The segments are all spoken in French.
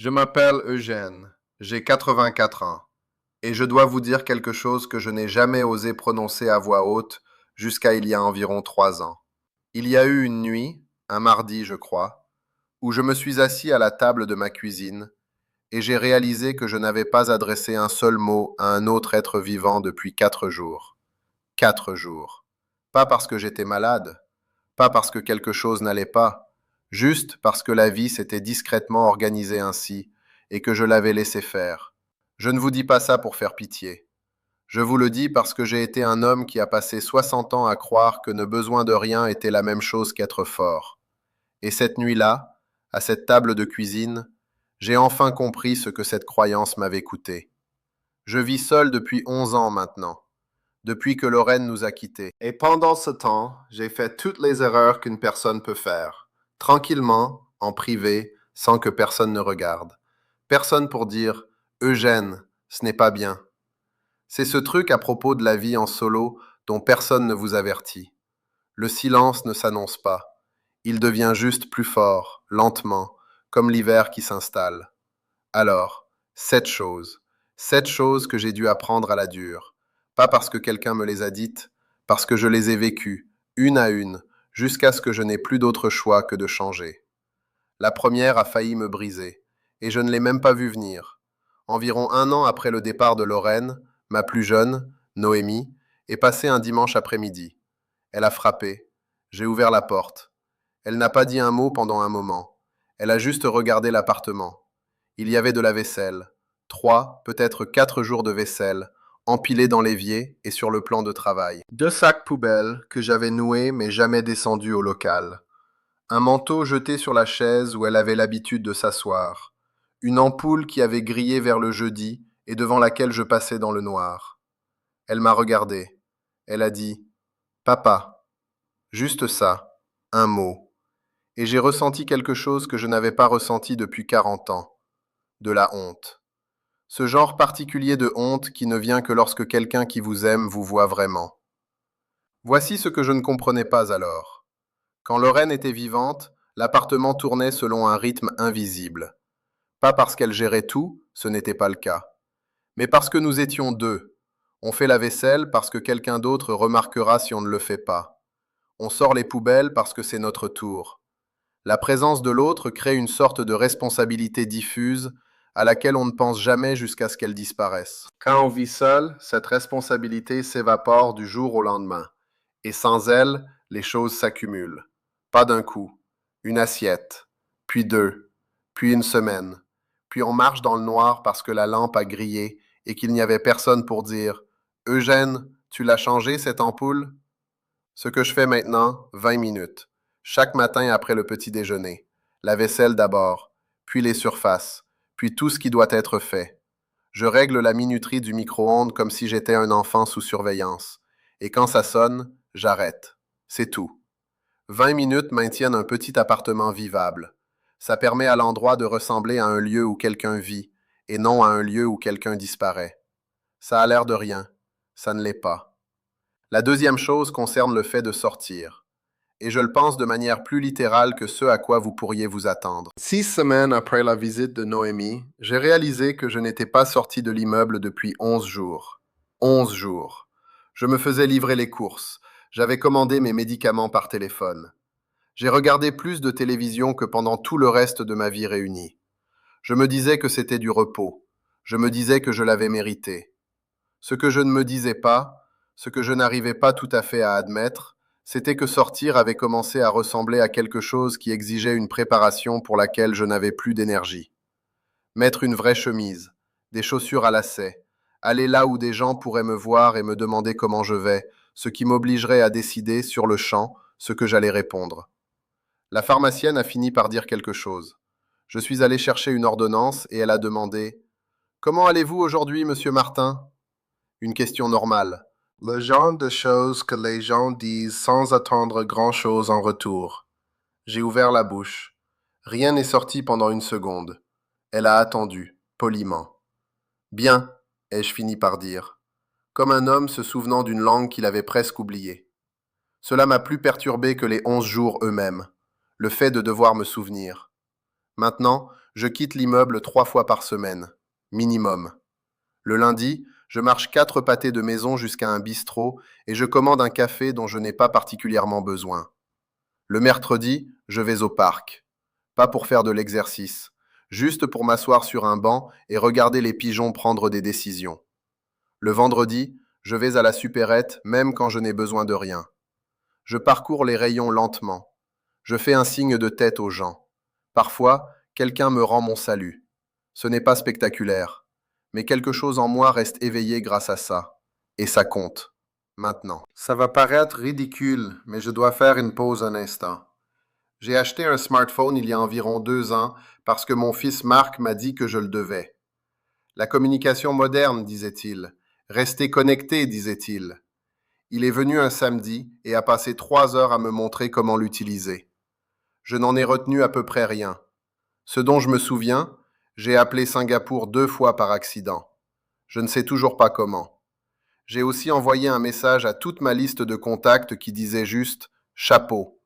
Je m'appelle Eugène, j'ai 84 ans, et je dois vous dire quelque chose que je n'ai jamais osé prononcer à voix haute jusqu'à il y a environ 3 ans. Il y a eu une nuit, un mardi je crois, où je me suis assis à la table de ma cuisine, et j'ai réalisé que je n'avais pas adressé un seul mot à un autre être vivant depuis 4 jours. 4 jours. Pas parce que j'étais malade, pas parce que quelque chose n'allait pas, juste parce que la vie s'était discrètement organisée ainsi et que je l'avais laissé faire. Je ne vous dis pas ça pour faire pitié. Je vous le dis parce que j'ai été un homme qui a passé 60 ans à croire que ne besoin de rien était la même chose qu'être fort. Et cette nuit-là, à cette table de cuisine, j'ai enfin compris ce que cette croyance m'avait coûté. Je vis seul depuis 11 ans maintenant, depuis que Lorraine nous a quittés. Et pendant ce temps, j'ai fait toutes les erreurs qu'une personne peut faire, tranquillement, en privé, sans que personne ne regarde. Personne pour dire Eugène, ce n'est pas bien. C'est ce truc à propos de la vie en solo dont personne ne vous avertit. Le silence ne s'annonce pas. Il devient juste plus fort, lentement, comme l'hiver qui s'installe. Alors, 7 choses. 7 choses que j'ai dû apprendre à la dure. Pas parce que quelqu'un me les a dites, parce que je les ai vécues, une à une, jusqu'à ce que je n'ai plus d'autre choix que de changer. La première a failli me briser, et je ne l'ai même pas vue venir. Environ un an après le départ de Lorraine, ma plus jeune, Noémie, est passée un dimanche après-midi. Elle a frappé. J'ai ouvert la porte. Elle n'a pas dit un mot pendant un moment. Elle a juste regardé l'appartement. Il y avait de la vaisselle. 3, peut-être 4 jours de vaisselle, empilés dans l'évier et sur le plan de travail. 2 sacs poubelles que j'avais noués mais jamais descendus au local. Un manteau jeté sur la chaise où elle avait l'habitude de s'asseoir. Une ampoule qui avait grillé vers le jeudi et devant laquelle je passais dans le noir. Elle m'a regardé. Elle a dit « Papa ». Juste ça, un mot. Et j'ai ressenti quelque chose que je n'avais pas ressenti depuis 40 ans. De la honte. Ce genre particulier de honte qui ne vient que lorsque quelqu'un qui vous aime vous voit vraiment. Voici ce que je ne comprenais pas alors. Quand Lorraine était vivante, l'appartement tournait selon un rythme invisible. Pas parce qu'elle gérait tout, ce n'était pas le cas. Mais parce que nous étions deux. On fait la vaisselle parce que quelqu'un d'autre remarquera si on ne le fait pas. On sort les poubelles parce que c'est notre tour. La présence de l'autre crée une sorte de responsabilité diffuse à laquelle on ne pense jamais jusqu'à ce qu'elle disparaisse. Quand on vit seul, cette responsabilité s'évapore du jour au lendemain. Et sans elle, les choses s'accumulent. Pas d'un coup. Une assiette, puis 2, puis une semaine. Puis on marche dans le noir parce que la lampe a grillé et qu'il n'y avait personne pour dire « Eugène, tu l'as changé cette ampoule ?» Ce que je fais maintenant, 20 minutes. Chaque matin après le petit déjeuner. La vaisselle d'abord, puis les surfaces, puis tout ce qui doit être fait. Je règle la minuterie du micro-ondes comme si j'étais un enfant sous surveillance. Et quand ça sonne, j'arrête. C'est tout. 20 minutes maintiennent un petit appartement vivable. Ça permet à l'endroit de ressembler à un lieu où quelqu'un vit, et non à un lieu où quelqu'un disparaît. Ça a l'air de rien. Ça ne l'est pas. La deuxième chose concerne le fait de sortir. Et je le pense de manière plus littérale que ce à quoi vous pourriez vous attendre. 6 semaines après la visite de Noémie, j'ai réalisé que je n'étais pas sorti de l'immeuble depuis 11 jours. 11 jours. Je me faisais livrer les courses. J'avais commandé mes médicaments par téléphone. J'ai regardé plus de télévision que pendant tout le reste de ma vie réunie. Je me disais que c'était du repos. Je me disais que je l'avais mérité. Ce que je ne me disais pas, ce que je n'arrivais pas tout à fait à admettre, c'était que sortir avait commencé à ressembler à quelque chose qui exigeait une préparation pour laquelle je n'avais plus d'énergie. Mettre une vraie chemise, des chaussures à lacets, aller là où des gens pourraient me voir et me demander comment je vais, ce qui m'obligerait à décider sur le champ ce que j'allais répondre. La pharmacienne a fini par dire quelque chose. Je suis allé chercher une ordonnance et elle a demandé « Comment allez-vous aujourd'hui, monsieur Martin ?» Une question normale. Le genre de choses que les gens disent sans attendre grand-chose en retour. J'ai ouvert la bouche. Rien n'est sorti pendant une seconde. Elle a attendu, poliment. Bien, ai-je fini par dire, comme un homme se souvenant d'une langue qu'il avait presque oubliée. Cela m'a plus perturbé que les 11 jours eux-mêmes, le fait de devoir me souvenir. Maintenant, Je quitte l'immeuble 3 fois par semaine, minimum. Le lundi, je marche 4 pâtés de maison jusqu'à un bistrot et je commande un café dont je n'ai pas particulièrement besoin. Le mercredi, je vais au parc. Pas pour faire de l'exercice, juste pour m'asseoir sur un banc et regarder les pigeons prendre des décisions. Le vendredi, je vais à la supérette même quand je n'ai besoin de rien. Je parcours les rayons lentement. Je fais un signe de tête aux gens. Parfois, quelqu'un me rend mon salut. Ce n'est pas spectaculaire, mais quelque chose en moi reste éveillé grâce à ça. Et ça compte. Maintenant. Ça va paraître ridicule, mais je dois faire une pause un instant. J'ai acheté un smartphone il y a environ 2 ans parce que mon fils Marc m'a dit que je le devais. La communication moderne, disait-il. Rester connecté, disait-il. Il est venu un samedi et a passé 3 heures à me montrer comment l'utiliser. Je n'en ai retenu à peu près rien. Ce dont je me souviens, j'ai appelé Singapour 2 fois par accident. Je ne sais toujours pas comment. J'ai aussi envoyé un message à toute ma liste de contacts qui disait juste « chapeau »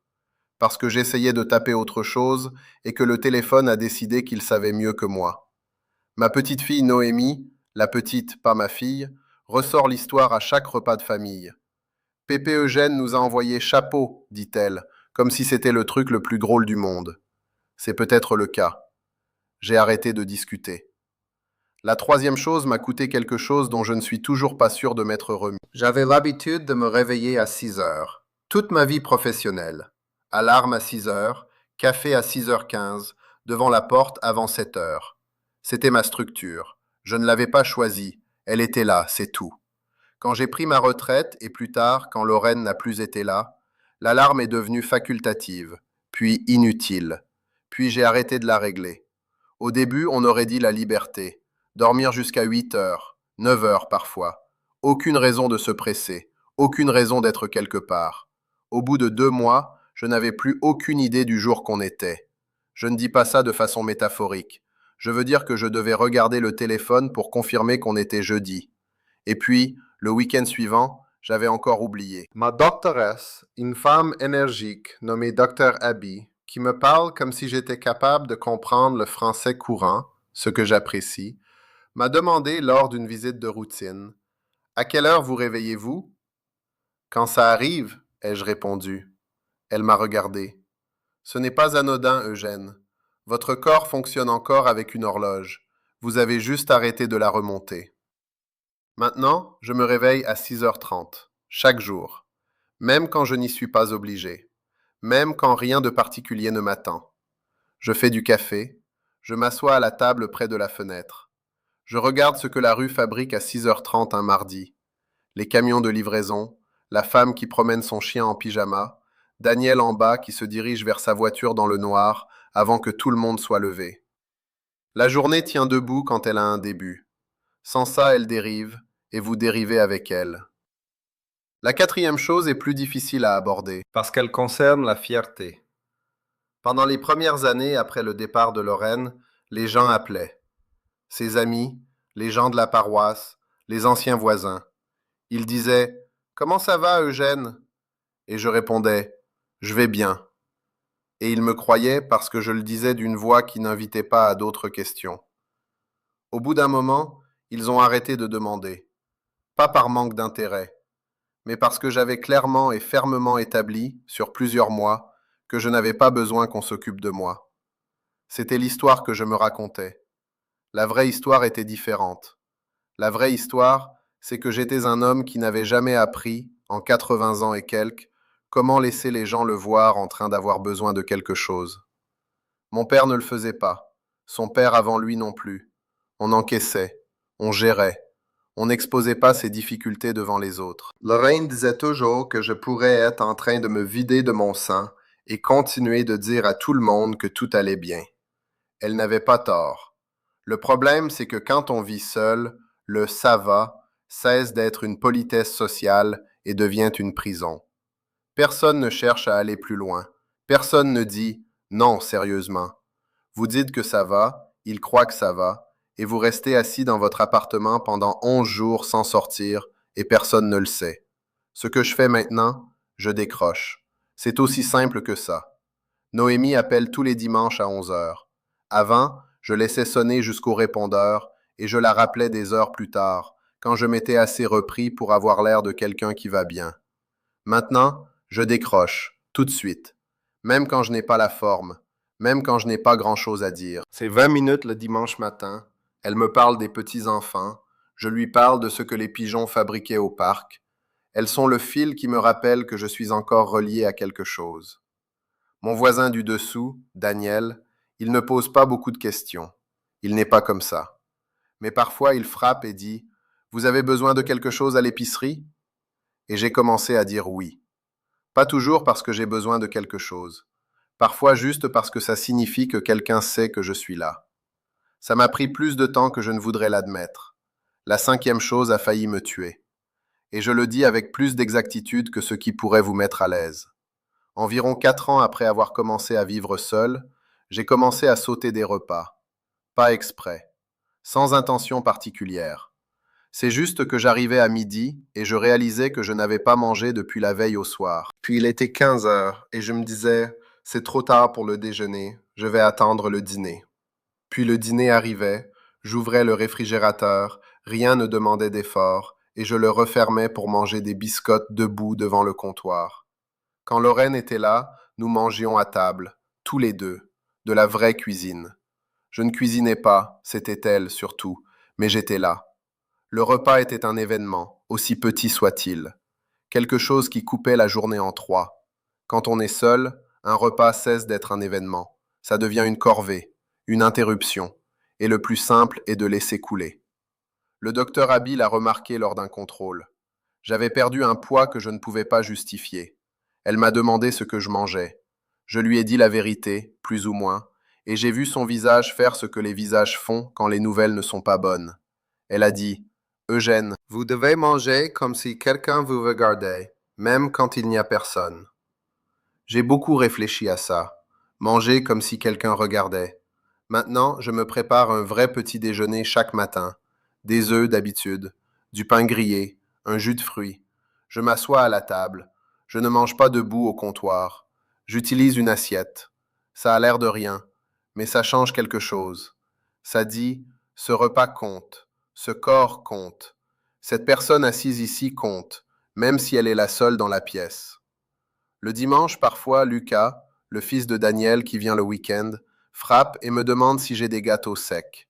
parce que j'essayais de taper autre chose et que le téléphone a décidé qu'il savait mieux que moi. Ma petite fille Noémie, la petite, pas ma fille, ressort l'histoire à chaque repas de famille. Pépé Eugène nous a envoyé chapeau, dit-elle, comme si c'était le truc le plus drôle du monde. C'est peut-être le cas. J'ai arrêté de discuter. La troisième chose m'a coûté quelque chose dont je ne suis toujours pas sûr de m'être remis. J'avais l'habitude de me réveiller à 6 heures. Toute ma vie professionnelle. Alarme à 6 heures, café à 6h15, devant la porte avant 7 heures. C'était ma structure. Je ne l'avais pas choisie. Elle était là, c'est tout. Quand j'ai pris ma retraite, et plus tard, quand Lorraine n'a plus été là, l'alarme est devenue facultative, puis inutile. Puis j'ai arrêté de la régler. Au début, on aurait dit la liberté. Dormir jusqu'à 8 heures, 9 heures parfois. Aucune raison de se presser, aucune raison d'être quelque part. Au bout de 2 mois, je n'avais plus aucune idée du jour qu'on était. Je ne dis pas ça de façon métaphorique. Je veux dire que je devais regarder le téléphone pour confirmer qu'on était jeudi. Et puis, le week-end suivant, j'avais encore oublié. Ma doctoresse, une femme énergique nommée Dr Abby, qui me parle comme si j'étais capable de comprendre le français courant, ce que j'apprécie, m'a demandé lors d'une visite de routine « À quelle heure vous réveillez-vous » Quand ça arrive, ai-je répondu. Elle m'a regardé. Ce n'est pas anodin, Eugène. Votre corps fonctionne encore avec une horloge. Vous avez juste arrêté de la remonter. Maintenant, je me réveille à 6h30, chaque jour, même quand je n'y suis pas obligé, même quand rien de particulier ne m'attend. Je fais du café, je m'assois à la table près de la fenêtre. Je regarde ce que la rue fabrique à 6h30 un mardi. Les camions de livraison, la femme qui promène son chien en pyjama, Daniel en bas qui se dirige vers sa voiture dans le noir avant que tout le monde soit levé. La journée tient debout quand elle a un début. Sans ça, elle dérive, et vous dérivez avec elle. La quatrième chose est plus difficile à aborder, parce qu'elle concerne la fierté. Pendant les premières années après le départ de Lorraine, les gens appelaient. Ses amis, les gens de la paroisse, les anciens voisins. Ils disaient « Comment ça va, Eugène ?» Et je répondais « Je vais bien ». Et ils me croyaient parce que je le disais d'une voix qui n'invitait pas à d'autres questions. Au bout d'un moment, ils ont arrêté de demander. Pas par manque d'intérêt, mais parce que j'avais clairement et fermement établi, sur plusieurs mois, que je n'avais pas besoin qu'on s'occupe de moi. C'était l'histoire que je me racontais. La vraie histoire était différente. La vraie histoire, c'est que j'étais un homme qui n'avait jamais appris, en 80 ans et quelques, comment laisser les gens le voir en train d'avoir besoin de quelque chose. Mon père ne le faisait pas, son père avant lui non plus. On encaissait, on gérait. On n'exposait pas ses difficultés devant les autres. Lorraine disait toujours que je pourrais être en train de me vider de mon sang et continuer de dire à tout le monde que tout allait bien. Elle n'avait pas tort. Le problème, c'est que quand on vit seul, le « ça va » cesse d'être une politesse sociale et devient une prison. Personne ne cherche à aller plus loin. Personne ne dit « non, sérieusement ». Vous dites que ça va, il croit que ça va, et vous restez assis dans votre appartement pendant 11 jours sans sortir, et personne ne le sait. Ce que je fais maintenant, je décroche. C'est aussi simple que ça. Noémie appelle tous les dimanches à 11 heures. Avant, Je laissais sonner jusqu'au répondeur et je la rappelais des heures plus tard, quand je m'étais assez repris pour avoir l'air de quelqu'un qui va bien. Maintenant, je décroche, tout de suite, même quand je n'ai pas la forme, même quand je n'ai pas grand-chose à dire. C'est 20 minutes le dimanche matin, elle me parle des petits-enfants, je lui parle de ce que les pigeons fabriquaient au parc. Elles sont le fil qui me rappelle que je suis encore relié à quelque chose. Mon voisin du dessous, Daniel, il ne pose pas beaucoup de questions. Il n'est pas comme ça. Mais parfois il frappe et dit « Vous avez besoin de quelque chose à l'épicerie ?» Et j'ai commencé à dire oui. Pas toujours parce que j'ai besoin de quelque chose. Parfois juste parce que ça signifie que quelqu'un sait que je suis là. Ça m'a pris plus de temps que je ne voudrais l'admettre. La 5e chose a failli me tuer. Et je le dis avec plus d'exactitude que ce qui pourrait vous mettre à l'aise. Environ 4 ans après avoir commencé à vivre seul, j'ai commencé à sauter des repas. Pas exprès. Sans intention particulière. C'est juste que j'arrivais à midi et je réalisais que je n'avais pas mangé depuis la veille au soir. Puis il était 15 heures et je me disais, c'est trop tard pour le déjeuner, je vais attendre le dîner. Puis le dîner arrivait, j'ouvrais le réfrigérateur, rien ne demandait d'effort et je le refermais pour manger des biscottes debout devant le comptoir. Quand Lorraine était là, nous mangions à table, tous les deux, de la vraie cuisine. Je ne cuisinais pas, c'était elle surtout, mais j'étais là. Le repas était un événement, aussi petit soit-il. Quelque chose qui coupait la journée en 3. Quand on est seul, un repas cesse d'être un événement. Ça devient une corvée, une interruption, et le plus simple est de laisser couler. Le docteur Abi l'a remarqué lors d'un contrôle. J'avais perdu un poids que je ne pouvais pas justifier. Elle m'a demandé ce que je mangeais. Je lui ai dit la vérité, plus ou moins, et j'ai vu son visage faire ce que les visages font quand les nouvelles ne sont pas bonnes. Elle a dit « Eugène, vous devez manger comme si quelqu'un vous regardait, même quand il n'y a personne. » J'ai beaucoup réfléchi à ça. Manger comme si quelqu'un regardait. Maintenant, je me prépare un vrai petit déjeuner chaque matin. Des œufs d'habitude, du pain grillé, un jus de fruits. Je m'assois à la table. Je ne mange pas debout au comptoir. J'utilise une assiette. Ça a l'air de rien, mais ça change quelque chose. Ça dit « ce repas compte, ce corps compte. Cette personne assise ici compte, même si elle est la seule dans la pièce. » Le dimanche, parfois, Lucas, le fils de Daniel qui vient le week-end, frappe et me demande si j'ai des gâteaux secs.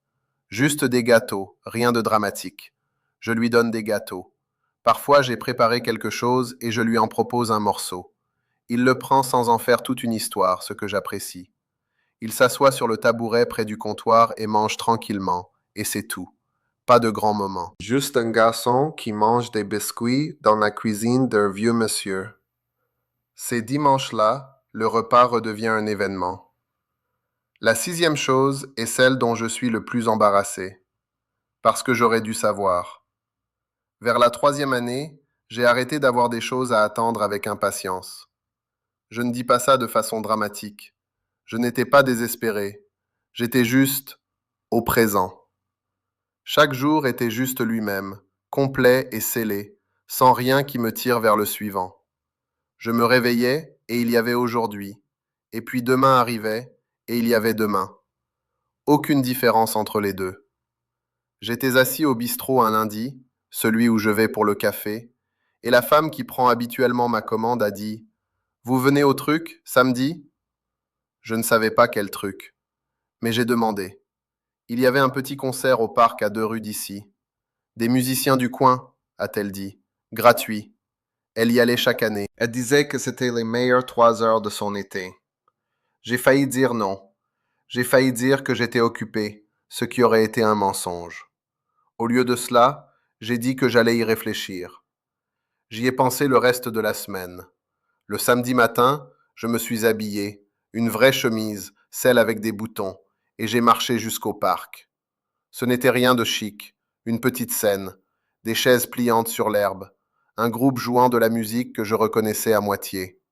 Juste des gâteaux, rien de dramatique. Je lui donne des gâteaux. Parfois, j'ai préparé quelque chose et je lui en propose un morceau. Il le prend sans en faire toute une histoire, ce que j'apprécie. Il s'assoit sur le tabouret près du comptoir et mange tranquillement, et c'est tout. Pas de grands moments. Juste un garçon qui mange des biscuits dans la cuisine d'un vieux monsieur. Ces dimanches-là, le repas redevient un événement. La 6e chose est celle dont je suis le plus embarrassé, parce que j'aurais dû savoir. Vers la 3e année, j'ai arrêté d'avoir des choses à attendre avec impatience. Je ne dis pas ça de façon dramatique. Je n'étais pas désespéré. J'étais juste au présent. Chaque jour était juste lui-même, complet et scellé, sans rien qui me tire vers le suivant. Je me réveillais et il y avait aujourd'hui, et puis demain arrivait et il y avait demain. Aucune différence entre les deux. J'étais assis au bistrot un lundi, celui où je vais pour le café, et la femme qui prend habituellement ma commande a dit « Vous venez au truc, samedi ?» Je ne savais pas quel truc, mais j'ai demandé. Il y avait un petit concert au parc à 2 rues d'ici. Des musiciens du coin, a-t-elle dit, gratuit. Elle y allait chaque année. Elle disait que c'était les meilleures 3 heures de son été. J'ai failli dire non. J'ai failli dire que j'étais occupé, ce qui aurait été un mensonge. Au lieu de cela, j'ai dit que j'allais y réfléchir. J'y ai pensé le reste de la semaine. Le samedi matin, je me suis habillé, une vraie chemise, celle avec des boutons, et j'ai marché jusqu'au parc. Ce n'était rien de chic, une petite scène, des chaises pliantes sur l'herbe, un groupe jouant de la musique que je reconnaissais à moitié.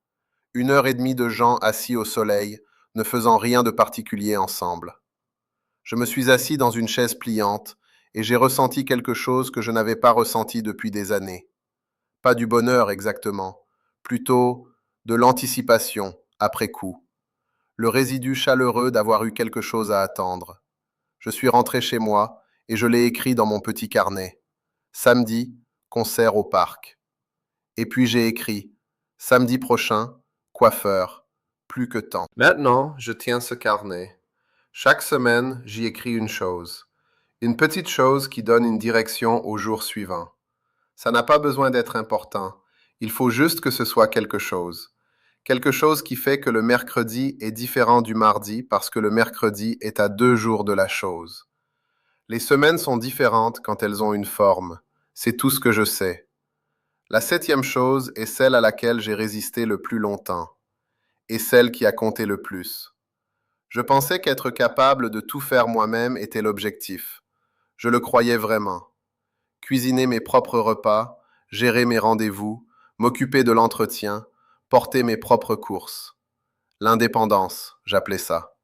1 heure et demie de gens assis au soleil, ne faisant rien de particulier ensemble. Je me suis assis dans une chaise pliante et j'ai ressenti quelque chose que je n'avais pas ressenti depuis des années. Pas du bonheur exactement, plutôt de l'anticipation après coup. Le résidu chaleureux d'avoir eu quelque chose à attendre. Je suis rentré chez moi et je l'ai écrit dans mon petit carnet. Samedi, concert au parc. Et puis j'ai écrit, samedi prochain, coiffeur, plus que temps. Maintenant, je tiens ce carnet. Chaque semaine, j'y écris une chose. Une petite chose qui donne une direction au jour suivant. Ça n'a pas besoin d'être important. Il faut juste que ce soit quelque chose. Quelque chose qui fait que le mercredi est différent du mardi parce que le mercredi est à 2 jours de la chose. Les semaines sont différentes quand elles ont une forme. C'est tout ce que je sais. La 7e chose est celle à laquelle j'ai résisté le plus longtemps, et celle qui a compté le plus. Je pensais qu'être capable de tout faire moi-même était l'objectif. Je le croyais vraiment. Cuisiner mes propres repas, gérer mes rendez-vous, m'occuper de l'entretien, porter mes propres courses. L'indépendance, j'appelais ça.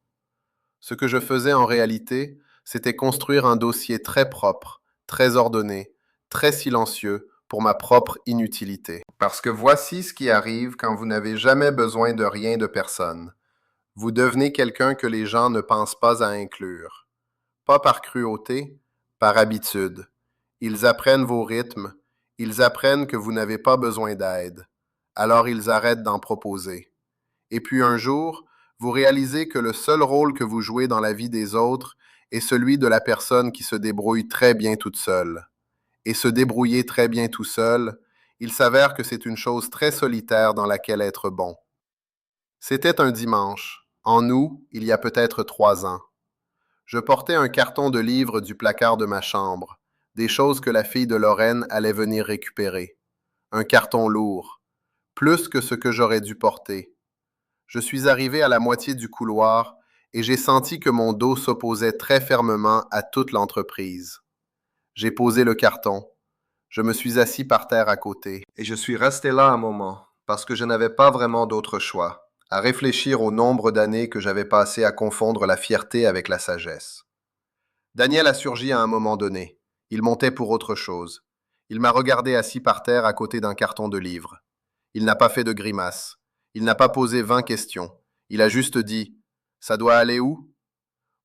Ce que je faisais en réalité, c'était construire un dossier très propre, très ordonné, très silencieux pour ma propre inutilité. Parce que voici ce qui arrive quand vous n'avez jamais besoin de rien de personne. Vous devenez quelqu'un que les gens ne pensent pas à inclure. Pas par cruauté, par habitude. Ils apprennent vos rythmes, ils apprennent que vous n'avez pas besoin d'aide. Alors ils arrêtent d'en proposer. Et puis un jour, vous réalisez que le seul rôle que vous jouez dans la vie des autres est celui de la personne qui se débrouille très bien toute seule. Et se débrouiller très bien tout seul, il s'avère que c'est une chose très solitaire dans laquelle être bon. C'était un dimanche, en août, il y a peut-être 3 ans. Je portais un carton de livres du placard de ma chambre, des choses que la fille de Lorraine allait venir récupérer. Un carton lourd, plus que ce que j'aurais dû porter. Je suis arrivé à la moitié du couloir et j'ai senti que mon dos s'opposait très fermement à toute l'entreprise. J'ai posé le carton. Je me suis assis par terre à côté. Et je suis resté là un moment, parce que je n'avais pas vraiment d'autre choix, à réfléchir au nombre d'années que j'avais passé à confondre la fierté avec la sagesse. Daniel a surgi à un moment donné. Il montait pour autre chose. Il m'a regardé assis par terre à côté d'un carton de livres. Il n'a pas fait de grimace. Il n'a pas posé 20 questions. Il a juste dit « Ça doit aller où ?»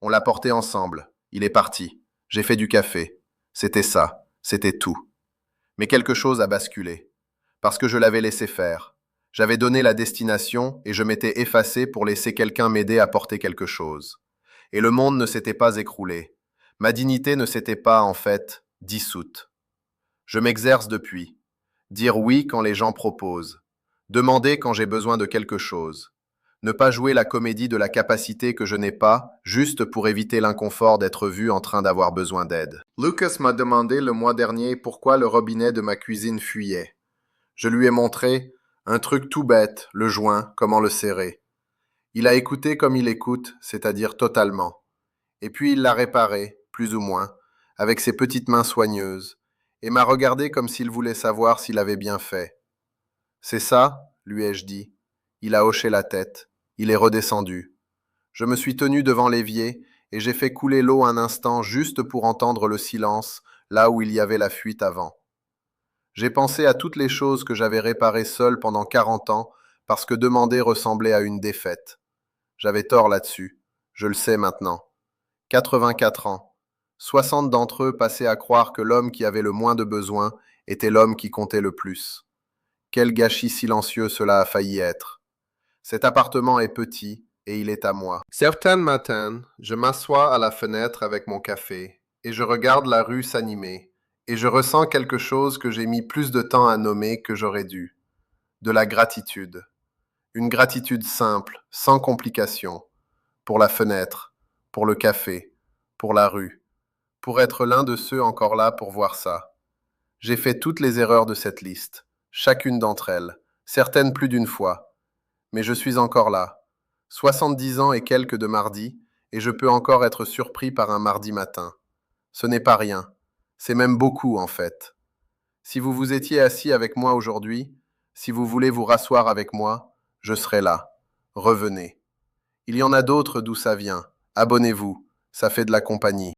On l'a porté ensemble. Il est parti. J'ai fait du café. C'était ça. C'était tout. Mais quelque chose a basculé. Parce que je l'avais laissé faire. J'avais donné la destination et je m'étais effacé pour laisser quelqu'un m'aider à porter quelque chose. Et le monde ne s'était pas écroulé. Ma dignité ne s'était pas, en fait, dissoute. Je m'exerce depuis. Dire oui quand les gens proposent. Demander quand j'ai besoin de quelque chose. Ne pas jouer la comédie de la capacité que je n'ai pas, juste pour éviter l'inconfort d'être vu en train d'avoir besoin d'aide. Lucas m'a demandé le mois dernier pourquoi le robinet de ma cuisine fuyait. Je lui ai montré un truc tout bête, le joint, comment le serrer. Il a écouté comme il écoute, c'est-à-dire totalement. Et puis il l'a réparé, plus ou moins, avec ses petites mains soigneuses, et m'a regardé comme s'il voulait savoir s'il avait bien fait. C'est ça, lui ai-je dit. Il a hoché la tête. Il est redescendu. Je me suis tenu devant l'évier et j'ai fait couler l'eau un instant juste pour entendre le silence là où il y avait la fuite avant. J'ai pensé à toutes les choses que j'avais réparées seul pendant 40 ans parce que demander ressemblait à une défaite. J'avais tort là-dessus. Je le sais maintenant. 84 ans. 60 d'entre eux passaient à croire que l'homme qui avait le moins de besoins était l'homme qui comptait le plus. Quel gâchis silencieux cela a failli être. Cet appartement est petit et il est à moi. Certains matins, je m'assois à la fenêtre avec mon café et je regarde la rue s'animer et je ressens quelque chose que j'ai mis plus de temps à nommer que j'aurais dû. De la gratitude. Une gratitude simple, sans complication. Pour la fenêtre, pour le café, pour la rue, pour être l'un de ceux encore là pour voir ça. J'ai fait toutes les erreurs de cette liste, chacune d'entre elles, certaines plus d'une fois. Mais je suis encore là. 70 ans et quelques de mardi, et je peux encore être surpris par un mardi matin. Ce n'est pas rien. C'est même beaucoup, en fait. Si vous vous étiez assis avec moi aujourd'hui, si vous voulez vous rasseoir avec moi, je serai là. Revenez. Il y en a d'autres d'où ça vient. Abonnez-vous. Ça fait de la compagnie.